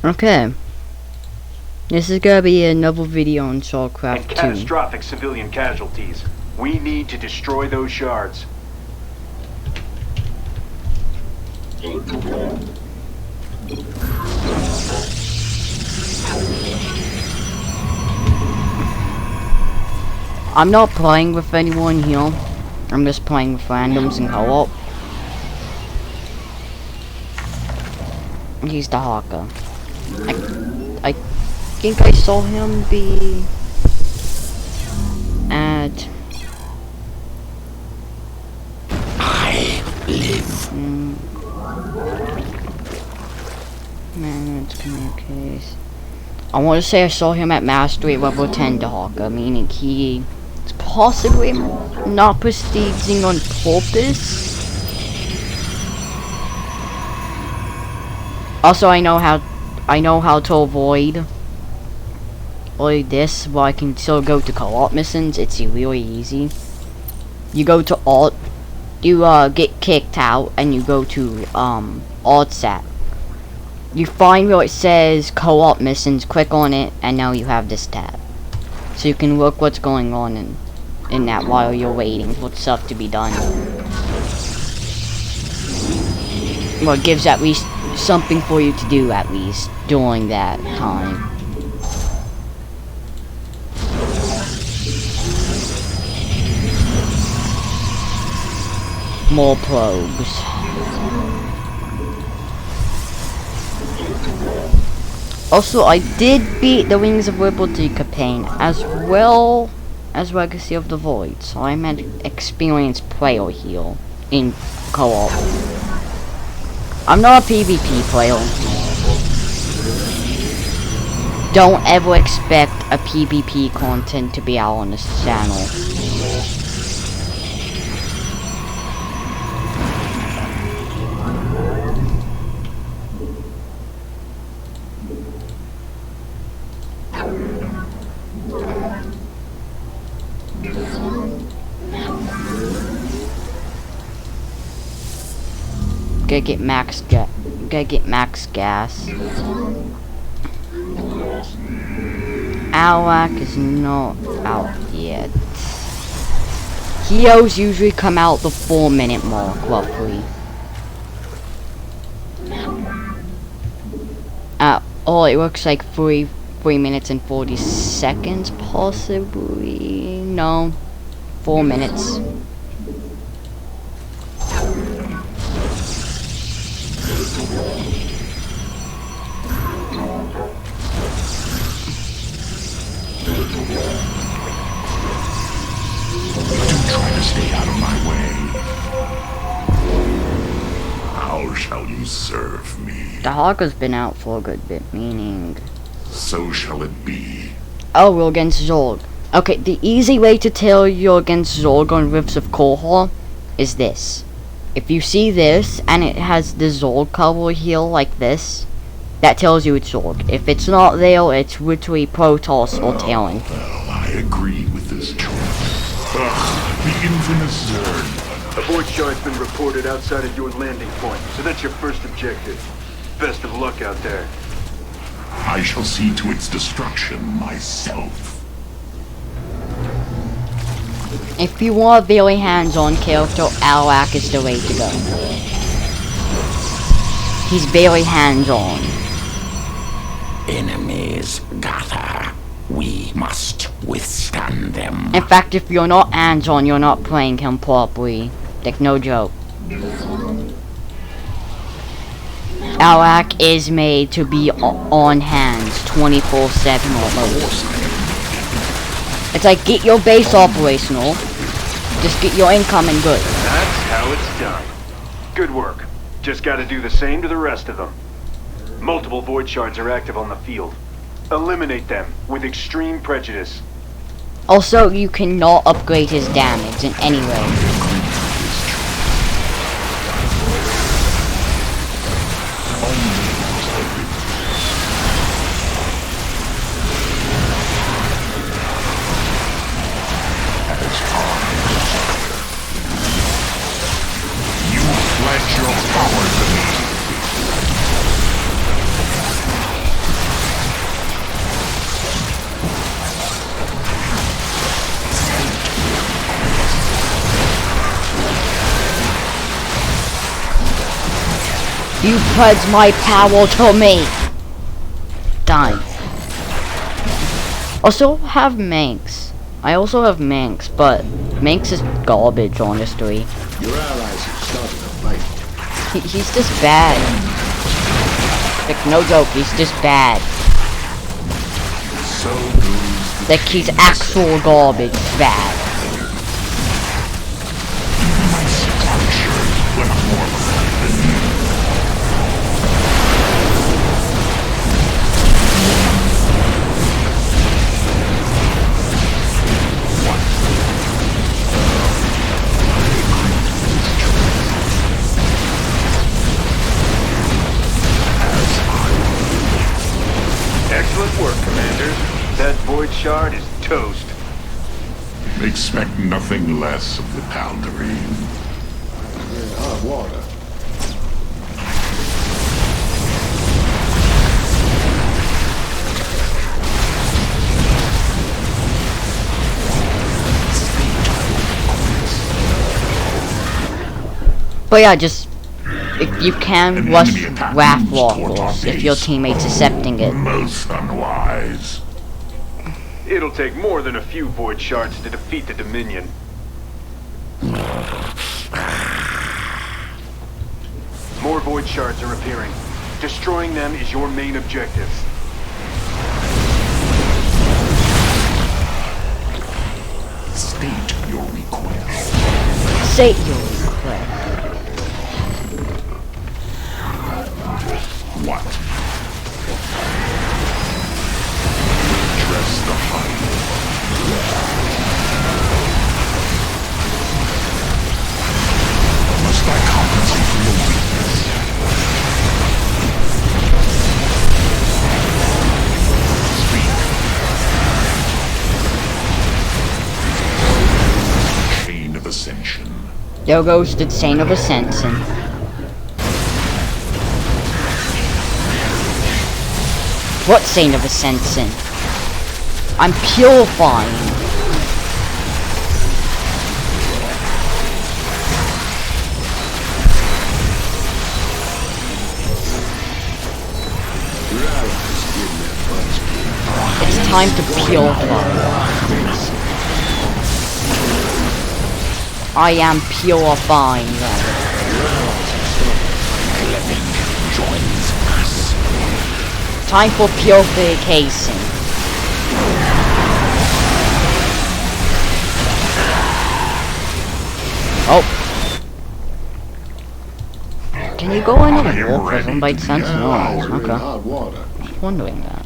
Okay. This is gonna be another video on StarCraft 2. And catastrophic civilian casualties. We need to destroy those shards. I'm not playing with anyone here. I'm just playing with randoms in co-op. He's the Hawker. I think I saw him be at... I live. Manage communications. I want to say I saw him at Mastery level 10 Hawker, meaning he is possibly not prestiging on purpose. Also, I know how to avoid this, but I can still go to co-op missions. It's really easy. You go to alt, you get kicked out, and you go to alt-sat. You find where it says co-op missions, click on it, and now you have this tab. So you can look what's going on in that while you're waiting for stuff to be done. Well, it gives at least something for you to do at least during that time. More probes. Also, I did beat the Wings of Liberty campaign as well as Legacy of the Void, so I'm an experienced player here in co-op. I'm not a PvP player. Don't ever expect a PvP content to be out on this channel. Gotta get max gas. Alak is not out yet. Heroes usually come out the 4-minute mark, roughly. Oh, it looks like 3 minutes and 40 seconds, possibly. No, 4 minutes. Stay out of my way. How shall you serve me? The Hawker's been out for a good bit, meaning... So shall it be. Oh, we're against Zorg. Okay, the easy way to tell you're against Zorg on Rifts of Korhor is this. If you see this, and it has the Zorg cover here like this, that tells you it's Zorg. If it's not there, it's literally Protoss or Terran. Well, I agree with this choice. The infamous Zerg. A void shard's been reported outside of your landing point, so that's your first objective. Best of luck out there. I shall see to its destruction myself. If you want a very hands-on character, Alak is the way to go. He's very hands-on. Enemies gather. We must withstand them. In fact, if you're not hands-on, you're not playing him properly. Like, no joke. Alak is made to be on hands 24/7 almost. It's like, get your base operational. Just get your incoming good. That's how it's done. Good work. Just gotta do the same to the rest of them. Multiple void shards are active on the field. Eliminate them with extreme prejudice. Also, you cannot upgrade his damage in any way. You pledge my power to me. Die. Also have Manx. I also have Manx, but Manx is garbage, honestly. Your allies have started a fight. He's just bad. Like, no joke, he's just bad. So goes Like, he's actual garbage bad. my structure when I'm more than you. Excellent work, Commanders. That Void Shard is toast. Expect nothing less of the Paldarine. You're in hot water. But yeah, just if you can An rush enemy attack Wrath moves towards our Walkers if your base. teammate's accepting it. Most unwise. It'll take more than a few Void Shards to defeat the Dominion. More Void Shards are appearing. Destroying them is your main objective. State your request. Say your request. What? Dress the hunt. Must I compensate for your weakness? Speak. Chain of Ascension. There goes the Chain of Ascension. What Chain of Ascension? I'm purifying. Your allies give their butts kicked. It's time to purify. I am purifying them. Joins us. Time for purification. Oh. Can you go in I a am war prison ready by to chance? be No, Allies are in okay. hot water. Just wondering that.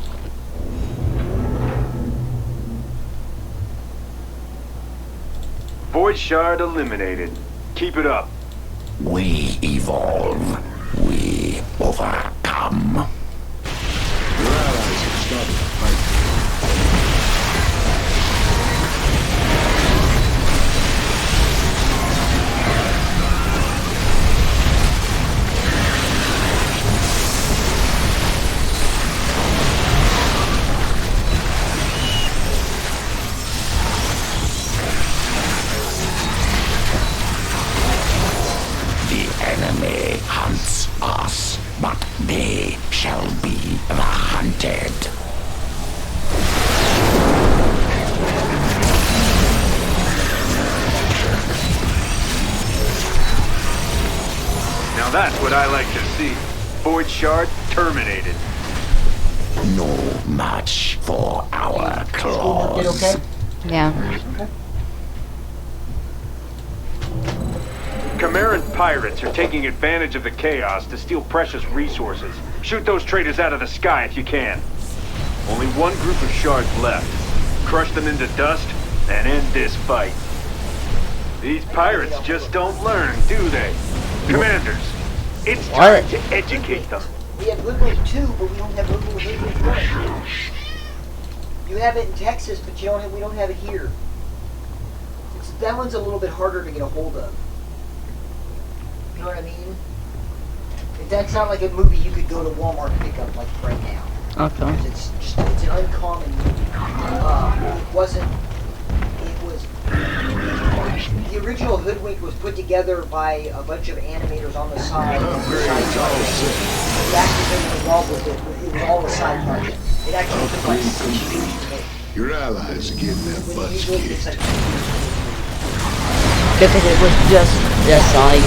Void Shard eliminated. Keep it up. We evolve. We overcome. Your allies have started a fight. The enemy hunts us, but they shall be the hunted. Now that's what I like to see. Void Shard terminated. No match for our claws. Yeah. Chimeran pirates are taking advantage of the chaos to steal precious resources. Shoot those traitors out of the sky if you can. Only one group of shards left. Crush them into dust and end this fight. These pirates just don't learn, do they? Commanders, it's time What? to educate them. We have Liberals too, but we don't have Liberals here. You have it in Texas, but you don't have, we don't have it here. That one's a little bit harder to get a hold of. You know what I mean? That's not like a movie you could go to Walmart and pick up like right now. Okay. It's just it's an uncommon movie. It was The original Hoodwink was put together by a bunch of animators on the side. Upgrades all set. The activating the wall with it was all a side project. It actually took like 6 years to make. Your allies are getting their When butts usually it's kicked. like Because it was just the side.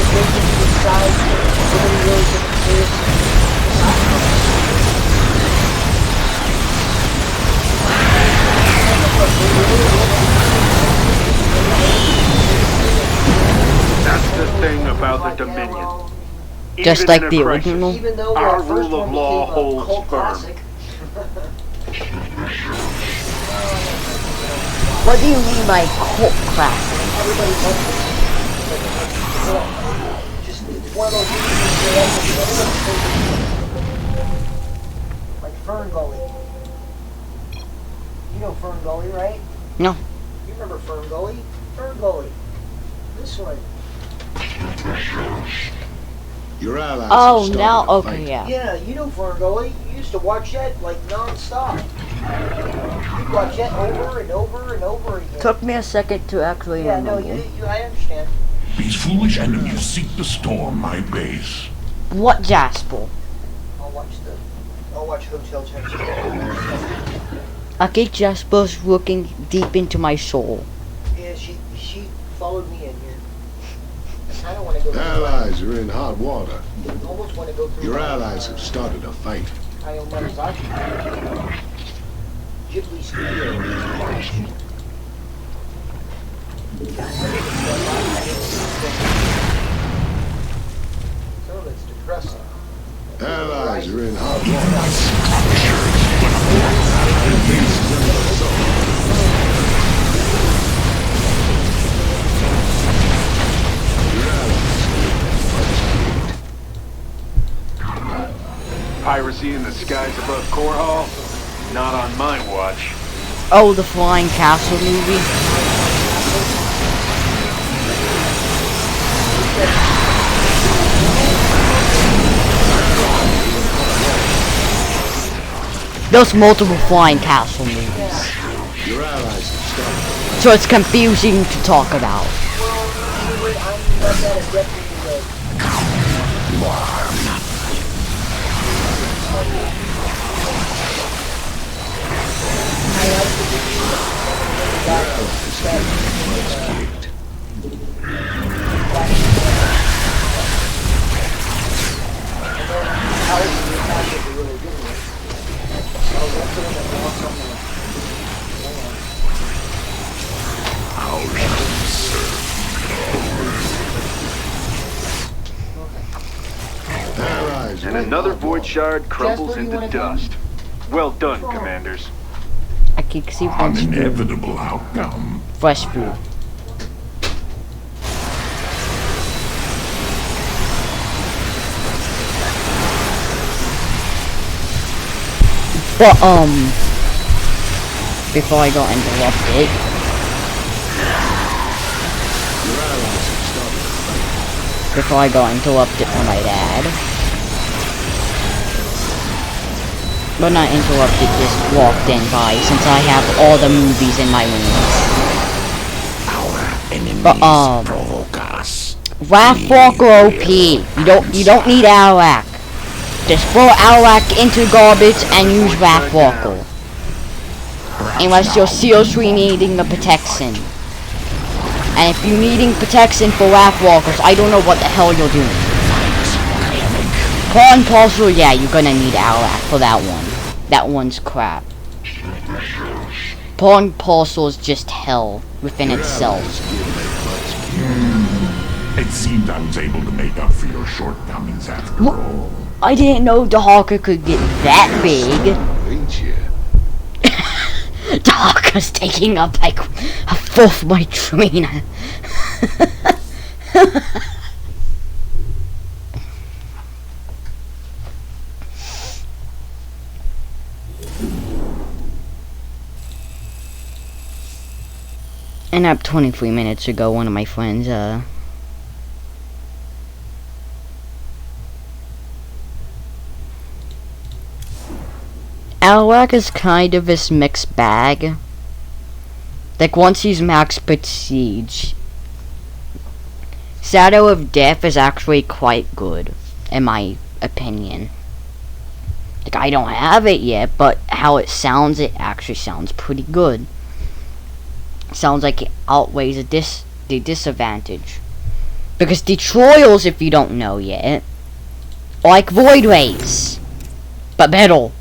That's the thing about the Dominion. Just Even like in a the crisis, original? Even though Our our first rule of one law became a holds cult firm. classic. What do you mean by cult classic? Everybody loves it. Just it's one of those movies like Fern Gully. You know Fern Gully, right? No. You remember Fern Gully? Fern Gully. This one. Your allies Oh, have started now, a okay, fight. yeah. Yeah, you know Fern Gully. You used to watch that like non-stop. You'd watch that over and over and over again. Took me a second to actually Yeah, no, remember. I understand. These foolish enemies seek to storm my base. What Jasper? I'll watch Hotel Texas. Okay, Jasper's looking deep into my soul. Yeah, she followed me in here. I kind of want to go. Allies are in hot water. I almost want to go through. Your my, allies have started a fight. Hayao Miyazaki. Ghibli Studio. Some of it's depressing. Allies are in hot water. Piracy in the skies above Core Hall? Not on my watch. Oh, the Flying Castle movie. There's multiple Flying Castle movies, Your allies have started. so it's confusing to talk about. Well, anyway, I'm not that adept in the Allies And are in another hot void water. shard crumbles Jasper, you into wanna come? dust. Well done, commanders. I can see An one inevitable outcome. fresh food. But before I got interrupted, Your allies have started a fight. before I got interrupted from my dad. But not interrupted, just walked in by, since I have all the movies in my room. Our enemies But, provoke us. Wrathwalker OP. You don't need Arak. Just throw Arak into garbage and use Wrathwalker. Unless you're seriously needing the protection. And if you're needing protection for Wrathwalkers, I don't know what the hell you're doing. Pawn Parcel, yeah, you're gonna need Arak for that one. That one's crap. Pawn Parcel is just hell within itself. It seemed I was able to make up for your shortcomings after all. I didn't know the Hawker could get that big. Ain't you? The Hawker's taking up like a fourth of my train. And up 23 minutes ago, one of my friends, Alwak is kind of this mixed bag. Like, once he's max prestige, Shadow of Death is actually quite good, in my opinion. Like, I don't have it yet, but how it actually sounds pretty good. Sounds like it outweighs the disadvantage. Because the Troyals, if you don't know yet, are like Void Rays, but better.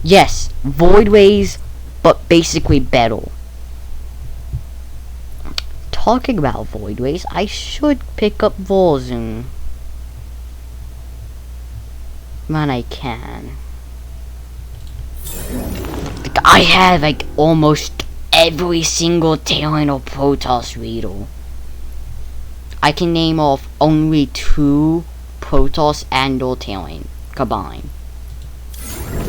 Yes, Void Rays, but basically better. Talking about Void Rays, I should pick up Volzoom when I can. I have like almost every single Talon or Protoss Riddle. I can name off only 2 Protoss and or Talon combined.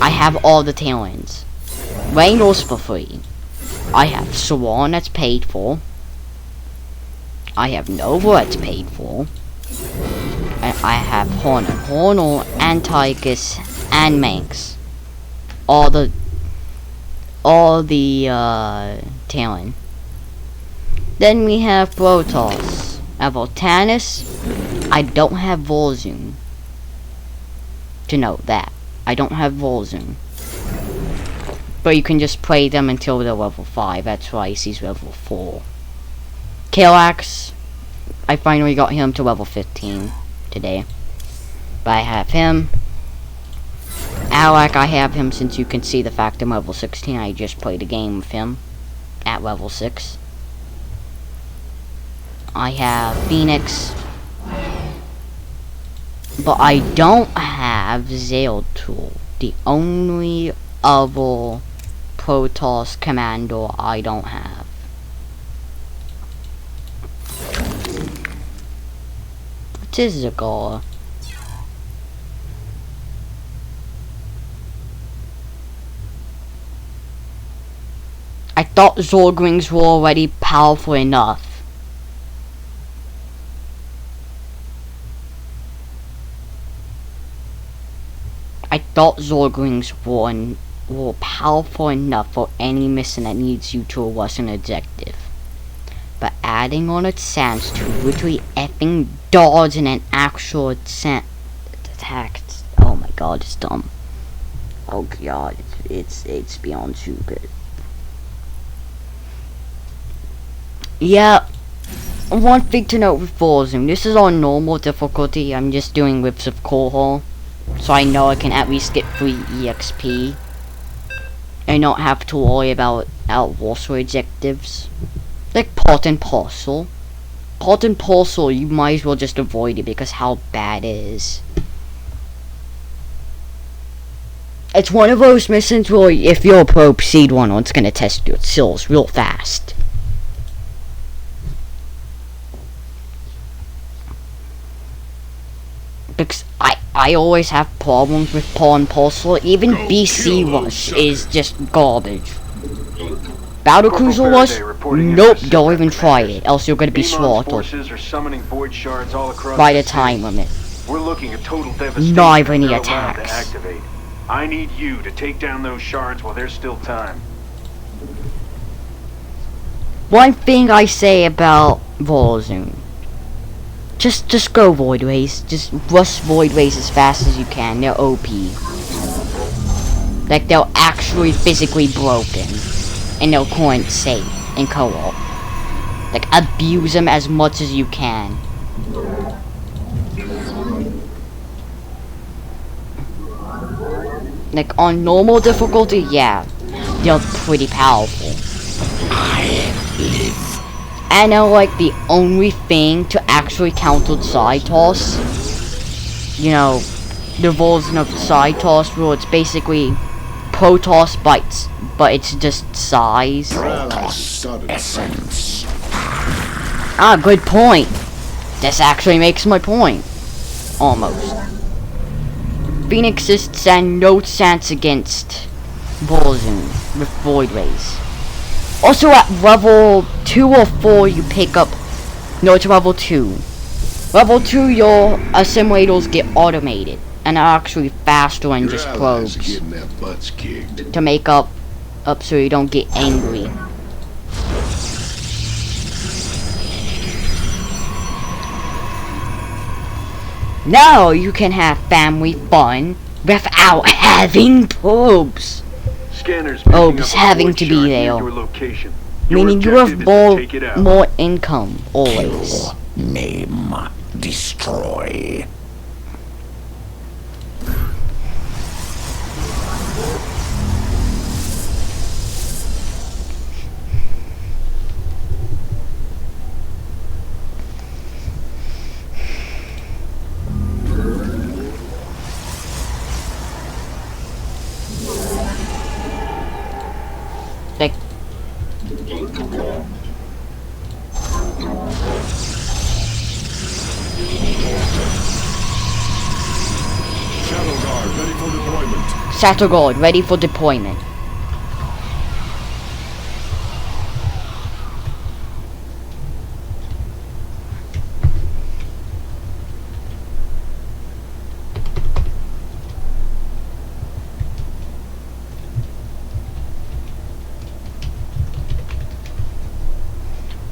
I have all the Talons. Reynos for free. I have Swan that's paid for. I have Nova that's paid for. And I have Hornor, Antiochus, and Manx. All the Talon. Then we have Protoss. I have Voltanis. I don't have Volzoom. To note that. I don't have Volzoom. But you can just play them until they're level 5. That's why he's level 4. Kaelax. I finally got him to level 15 today. But I have him. Alak, I have him since you can see the fact I'm level 16. I just played a game with him at level 6. I have Phoenix. But I don't have Zeratul. The only other Protoss commander I don't have. What is Zagara? I thought Zorglings were already powerful enough. I thought Zorglings were powerful enough for any mission that needs you to a Western objective. But adding on a chance to literally effing dodge in an actual attack. Oh my god, it's dumb. Oh god, it's beyond stupid. Yeah, one thing to note with Volzoom, this is on normal difficulty. I'm just doing Whips of Coal, so I know I can at least get free EXP and not have to worry about Warsaw objectives. Like Part and Parcel. Part and Parcel, you might as well just avoid it because how bad it is. It's one of those missions where if you're a pro Seed Runner, it's gonna test your skills real fast. Because I always have problems with Pawn Parcel. Even BC Rush is just garbage. Battle Cruiser Rush? Nope, don't even try it, else you're gonna be slaughtered by the time limit. We're looking at total devastation. Not even any They're allowed to attacks. activate. I need you to take down those shards while there's still time. One thing I say about Volzoom. Just go Void Rays. Just rush Void Rays as fast as you can. They're OP. Like, they're actually physically broken. And they're current safe in co-op. Like, abuse them as much as you can. Like, on normal difficulty, yeah. They're pretty powerful. And they're like the only thing to actually counter side toss. You know, the version of side toss where it's basically Protoss bites, but it's just size. Essence. Ah, good point. This actually makes my point. Almost. Phoenixes stand no chance against Volzoom with Void Rays. Also at level 2 or 4 you pick up... No, it's level 2. Level 2 your assimilators get automated. And are actually faster than just probes. Getting their butts kicked. To make up so you don't get angry. Now you can have family fun without having boobs. Scanners Oh, picking just up a having void to be shard near there. your location. Your Meaning you objective have is to take it out. more income, always. Name destroy. Like, Shadow Guard ready for deployment. Shadow Guard ready for deployment.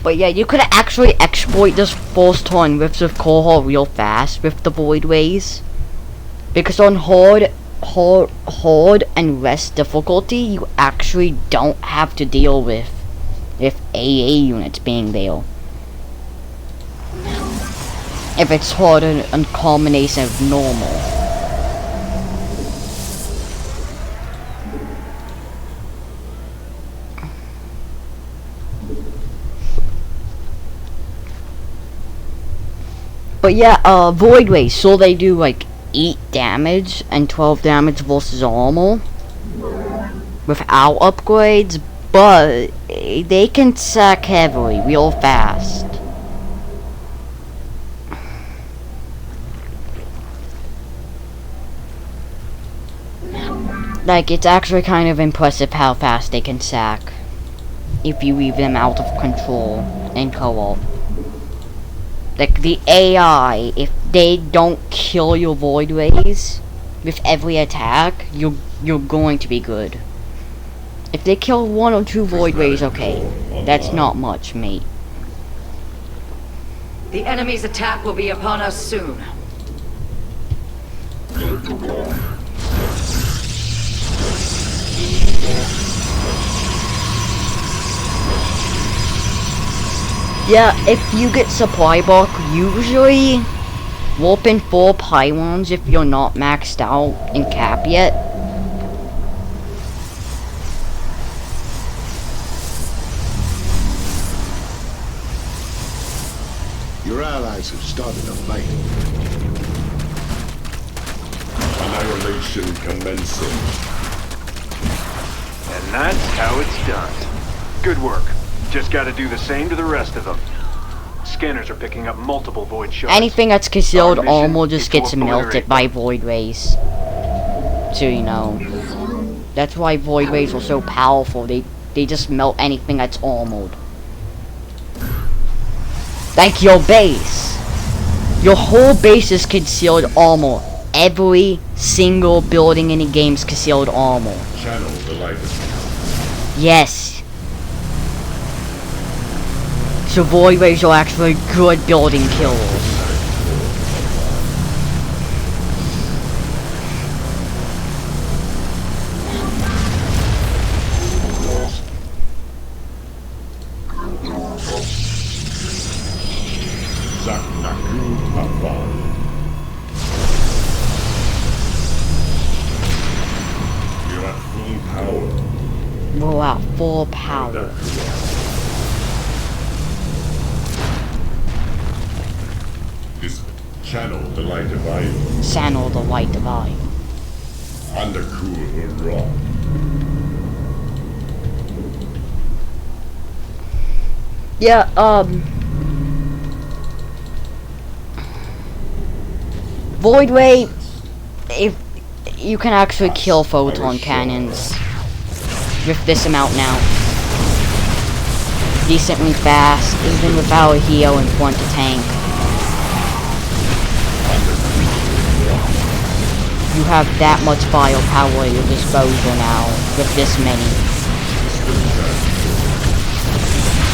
But yeah, you could actually exploit this first turn with the cohort real fast with the void ways. Because on hard and rest difficulty, you actually don't have to deal with AA units being there. If it's hard and combination of normal. But yeah, Void Rays, so they do like 8 damage and 12 damage versus armor without upgrades, but they can sack heavily real fast. Like, it's actually kind of impressive how fast they can sack if you leave them out of control in co-op. Like, the AI, if they don't kill your Void Rays with every attack, you're going to be good. If they kill 1 or 2 Void Rays, okay. That's not much, mate. The enemy's attack will be upon us soon. Yeah, if you get supply bulk, usually warp in 4 pylons if you're not maxed out in cap yet. Your allies have started a fight. Annihilation commencing. And that's how it's done. Good work. Just gotta do the same to the rest of them. Scanners are picking up multiple void shards. Anything that's concealed Our mission armor is just to gets melted obliterate by Void Rays. So you know. That's why Void Rays are so powerful. They just melt anything that's armored. Like your base. Your whole base is concealed armor. Every single building in the game is concealed armor. Channel the light. Yes. So Void Rays are actually good building kills. Zaknaku Avan. You're at full power. We're at full power. This channel the light divine. Channel the light divine. Undercool Ra. Yeah, Void Ray, if you can actually kill photon cannons with this amount now. Decently fast, even without a heal in front to tank. You have that much firepower at your disposal now, with this many.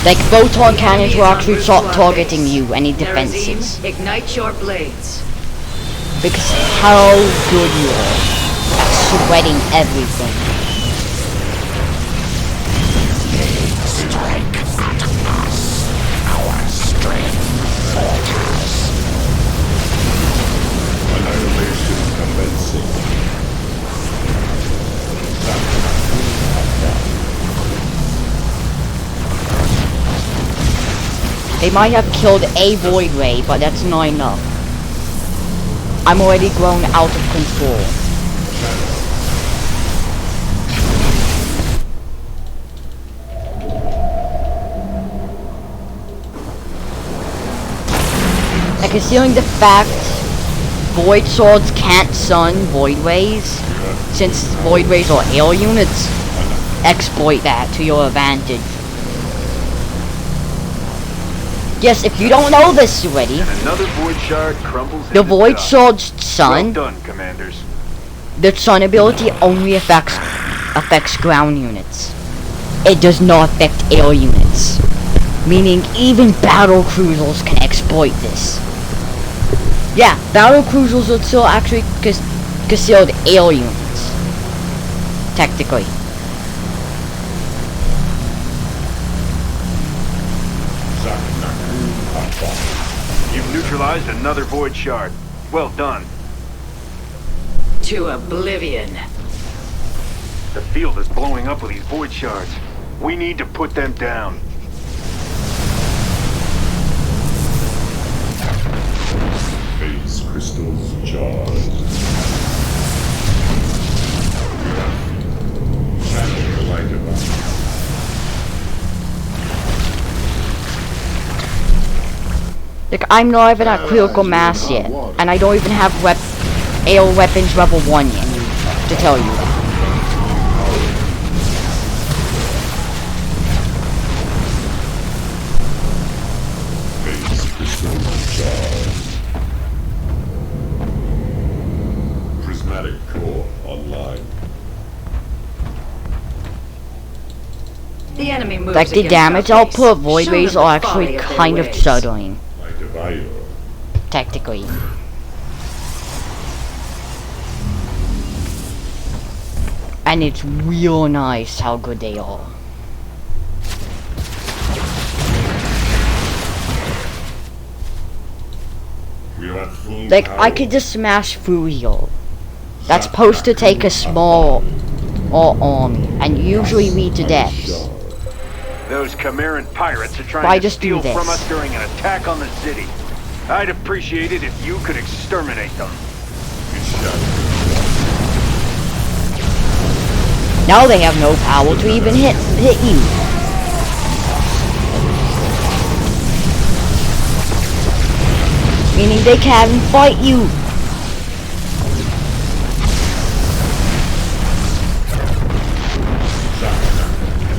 Like, photon cannons will actually start targeting you, any defenses. Terazine, ignite your blades. Because how good you are at sweating everything. Annihilation commencing. They might have killed a Void Ray, but that's not enough. I'm already grown out of control. And considering the fact Void Swords can't stun Void Rays, since Void Rays are air units, exploit that to your advantage. Yes, if you don't know this already, Another void shard crumbles the into Void dust. Sword's Well stun, done, commanders. the stun ability only affects ground units. It does not affect air units. Meaning even battle cruisers can exploit this. Yeah, battle cruisers are still actually considered air units. Technically. You've neutralized another void shard. Well done. To oblivion. The field is blowing up with these void shards. We need to put them down. Phase crystals charged. Channel the light about. Like, I'm not even at critical mass yet. And I don't even have air weapons level 1 yet. To tell you that. Phase crystals charged. Prismatic core online. The enemy moves Like, the against damage our base. output of Void Show Rays them are the actually folly of their kind of ways. stuttering. Like a bio. Technically. And it's real nice how good they are. We are at full Like, power. I could just smash through here. That's supposed to take a small army, and usually lead to deaths. Those Chimeran pirates are trying Why to just do steal this? from us during an attack on the city. I'd appreciate it if you could exterminate them. Now they have no power to even hit you. Meaning they can't even fight you.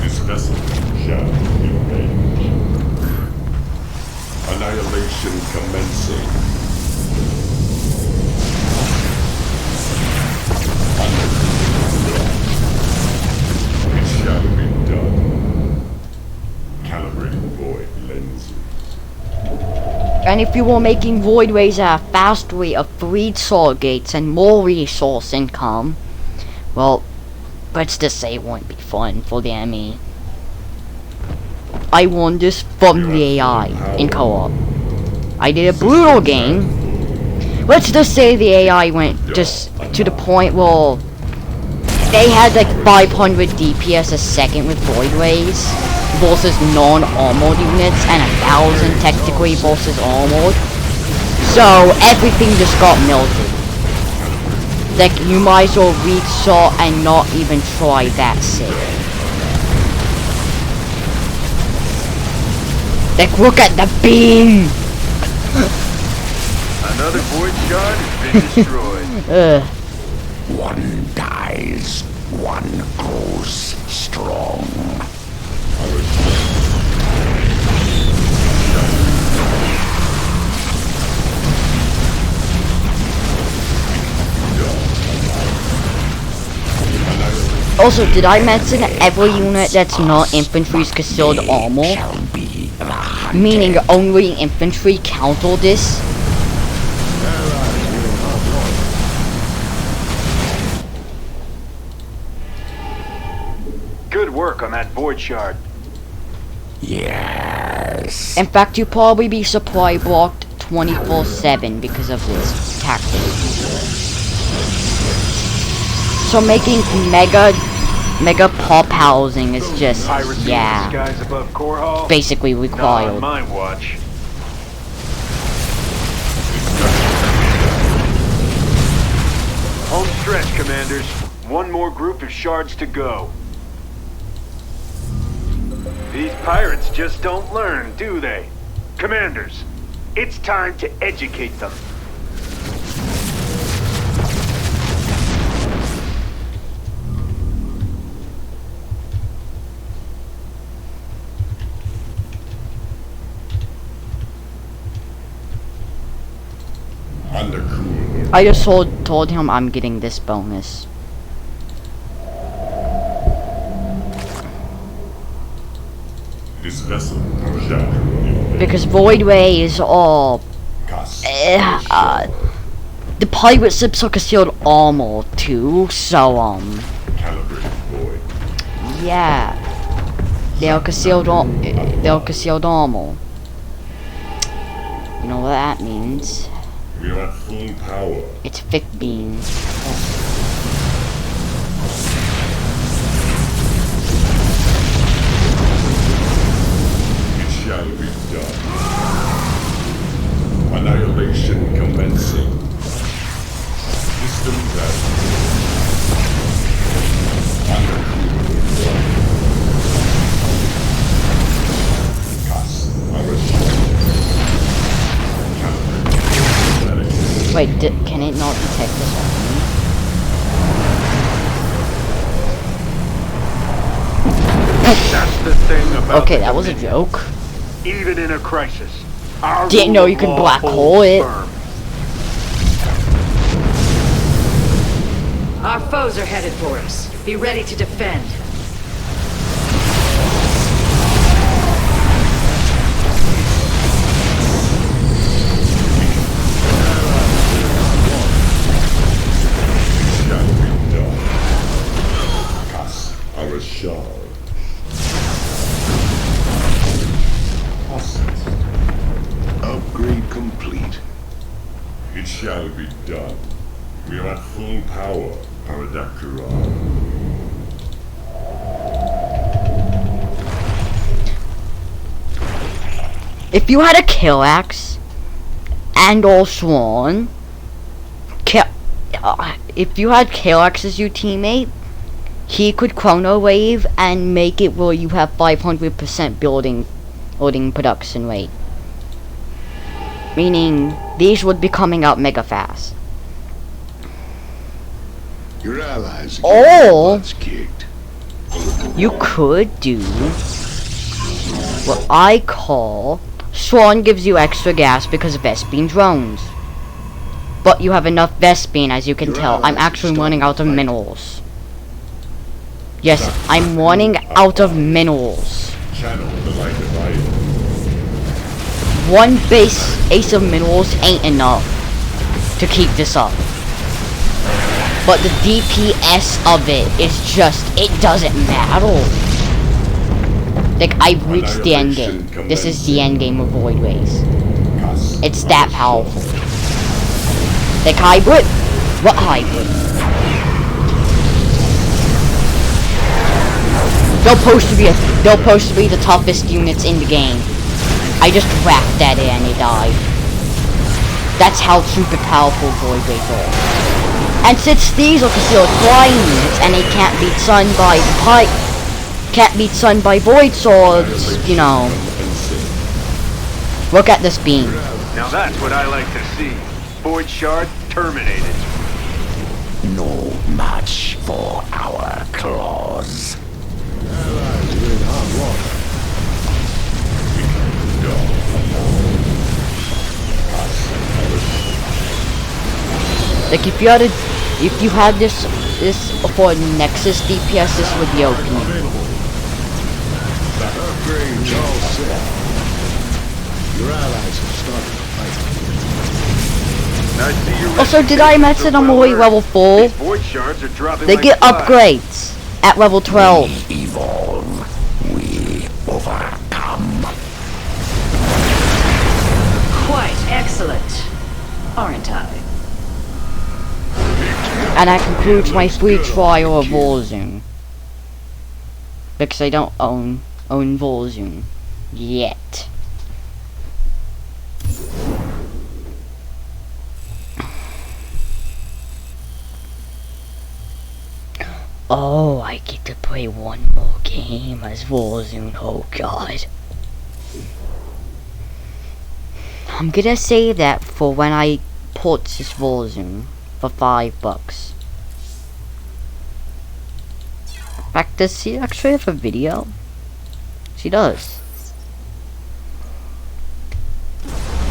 This vessel shall be avenged. Annihilation commencing. It shall be done. Calibrating void lenses. And if you were making Void Rays at a fast rate of 3 sword gates and more resource income, well, let's just say it won't be fun for the enemy. I won this from the AI in co-op. I did a brutal game. Let's just say the AI went just to the point where they had like 500 DPS a second with Void Rays versus non-armored units and 1,000 technically versus armored. So everything just got melted. Like, you might as well read Saw and not even try that sick. Like, look at the beam! Another void shard has been destroyed. Ugh. One dies, one grows strong. Also, did I mention that every unit that's not infantry is considered armor? Meaning only infantry counter this? work on that void shard. Yes. In fact, you'll probably be supply blocked 24/7 because of this tactic. So making mega pop housing is just, Pirates in the yeah, skies above Core Hall? basically Not on required. my watch. Home stretch, Commanders. One more group of shards to go. These pirates just don't learn, do they? Commanders, it's time to educate them. Undercool. I just told him I'm getting this bonus. This vessel, Jack. Because Voidway is all... Cast. the pirate ships are concealed armor too, so, Calibrated void. yeah. They're concealed armor. You know what that means? We are at full power. It's 15. It shall be done. Annihilation commencing. System test. Undercool. Cast. Wait, can it not detect this one? That's the thing about Okay, the that was a Dominion. joke. Even in a crisis, our Didn't rule know of you could law black holds hole it. firm. Our foes are headed for us. Be ready to defend. Shall be done. Cast our shard. Upgrade complete. It shall be done. We are at full power, Paradakura. If you had a kill axe and or swan, if you had kill axe as your teammate, he could chrono wave and make it where you have 500% building production rate. Meaning these would be coming out mega fast. Your allies Or- get their butts kicked. You could do what I call Swan gives you extra gas because of Vespine drones. But you have enough Vespine, as you can Your tell. I'm allies actually are running out of starting to fight. minerals. Yes, I'm running out of minerals. Channel the light of iron. One base ace of minerals ain't enough to keep this up. But the DPS of it is just, it doesn't matter. Like, I've reached the end game. This is the end game of Voidways. Cast It's that powerful. Like hybrid? What hybrid? They're supposed to be the toughest units in the game. I just whacked that in and it died. That's how super powerful Voidways are. And since these are considered flying units and they can't beat sun by void swords, you know. Look at this beam. Now that's what I like to see. Void shard terminated. no match for our claws. Allies are in hot water. Like if you had this for Nexus DPS, this would be OP. Upgrades all set. Your allies have started to fight. I see your Also, did I mention I'm already level 4? These void shards are dropping They like get flies. upgrades at level 12. Evolve. overcome. Quite excellent, aren't I? And that concludes my free trial of Warzone. Because I don't own Warzone yet. Oh, I get to play one more game as Warzone. Oh god. I'm gonna save that for when I purchase Warzone for $5. In fact, does she actually have a video? She does.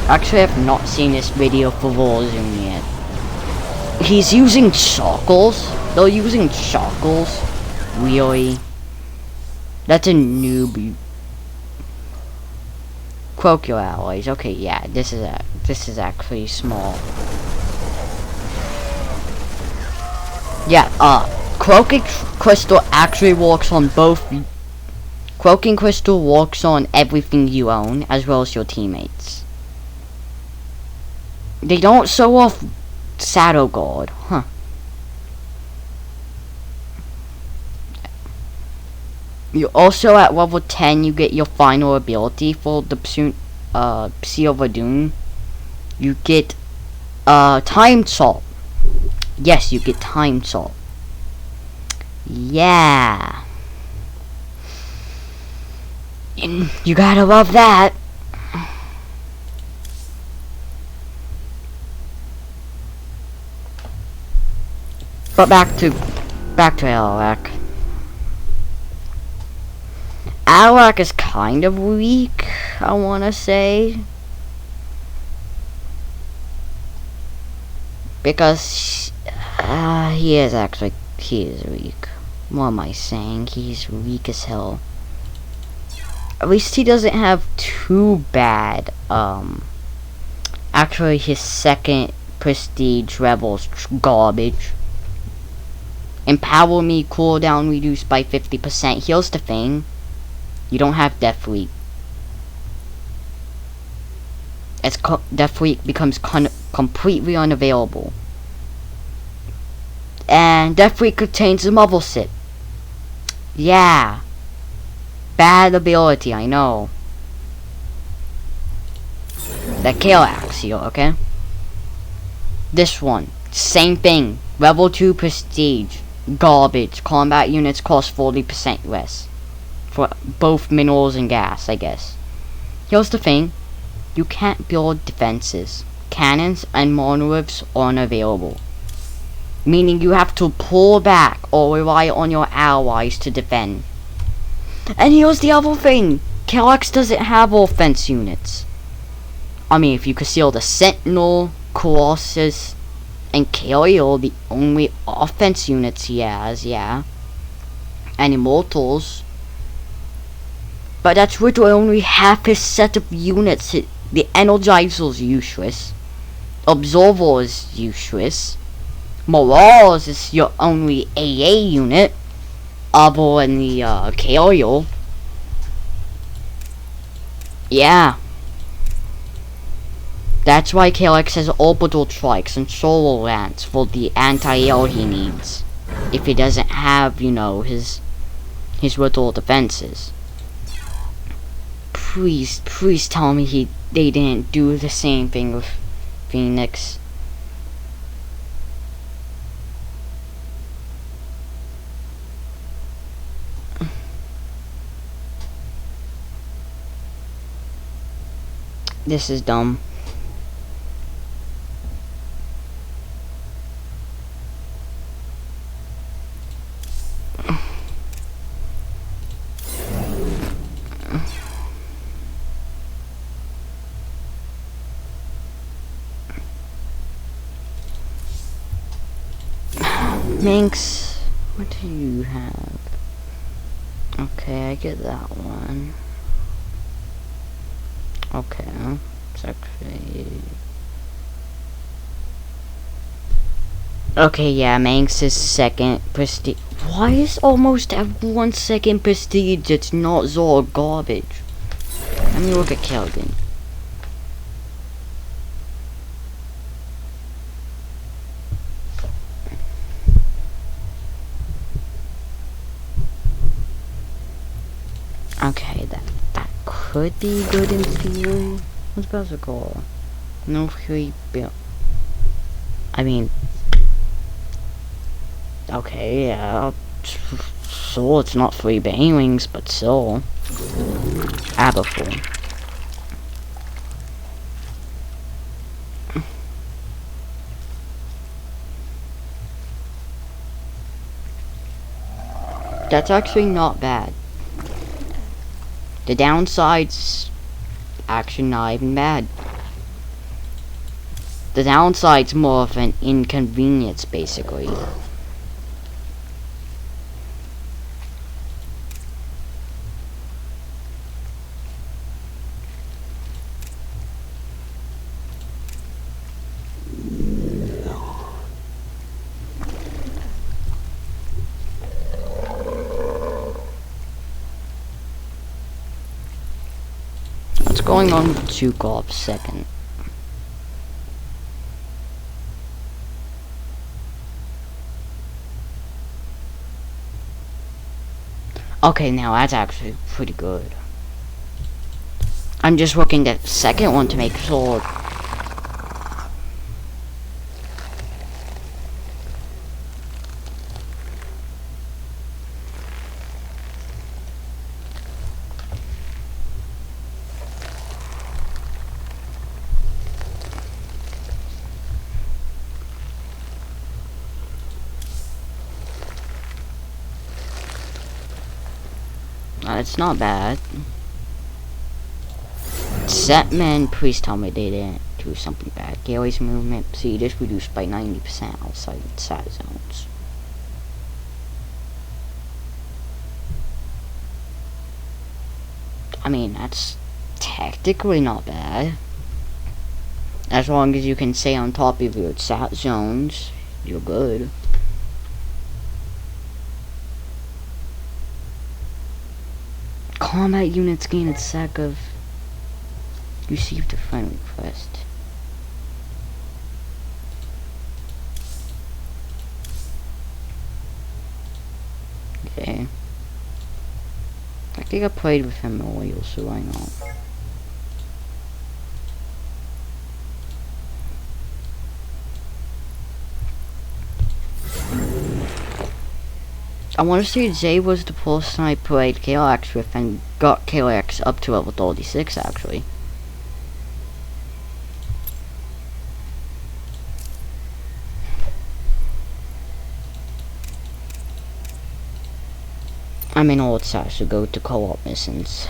Actually, I have not seen this video for Warzone yet. He's using shackles? They're using shackles? Really? That's a newbie. Croak your allies. Okay, yeah, this is actually small. Yeah, Croaking Crystal actually works on both. Croaking Crystal works on everything you own, as well as your teammates. They don't show off Shadow Guard, huh? You also at level 10 you get your final ability for the Sea of Doom. You get Time Salt. Yes, you get Time Salt. Yeah. You gotta love that. But back to Alak. Alak is kind of weak, I wanna say. Because he is weak. What am I saying? He's weak as hell. At least he doesn't have too bad. Actually, his second prestige rebel's garbage. Empower Me cooldown reduced by 50%. Here's the thing. You don't have Death Leap. Death Leap becomes completely unavailable. And Death Leap contains a Muzzle Sit. Yeah. Bad ability, I know. The Kalax here, okay? This one. Same thing. Level 2 prestige. Garbage. Combat units cost 40% less. For both minerals and gas, I guess. Here's the thing. You can't build defenses. Cannons and monoliths aren't available. Meaning you have to pull back or rely on your allies to defend. And here's the other thing. Kalax doesn't have offense units. I mean, if you consider the Sentinel, Colossus, and Kale, the only offense units he has, yeah. And Immortals. But that's literally only half his set of units. The Energizer's useless. Observer is useless. Mirage is your only AA unit. Other than the Kale. Yeah. That's why Kalax has orbital trikes and solar lance for the anti-air he needs. If he doesn't have, you know, his little defenses. Please tell me they didn't do the same thing with Phoenix. This is dumb. Minx, what do you have? Okay, I get that one. Okay, it's actually... Okay, yeah, Minx is second prestige. Why is almost everyone second prestige? It's not Zor garbage. Let me look at Kelvin. Okay, that could be good in theory. What's Bowser called? No free bill. I mean, okay, yeah. So it's not free banelings, but still. Aberful. That's actually not bad. The downside's actually not even bad. The downside's more of an inconvenience, basically. What's going on with Zukov second? Okay, now that's actually pretty good. I'm just working the second one to make sure. It's not bad. Setman, please tell me they didn't do something bad. Gary's movement speed is reduced by 90% outside side zones. I mean, that's technically not bad. As long as you can stay on top of your sat zones, you're good. Combat units gain a sec of received a friend request. Okay. I think I played with him earlier, so I know. I want to say Zay was the person I played KLX with and got KLX up to level 36 actually. I mean, all it's has to go to co-op missions.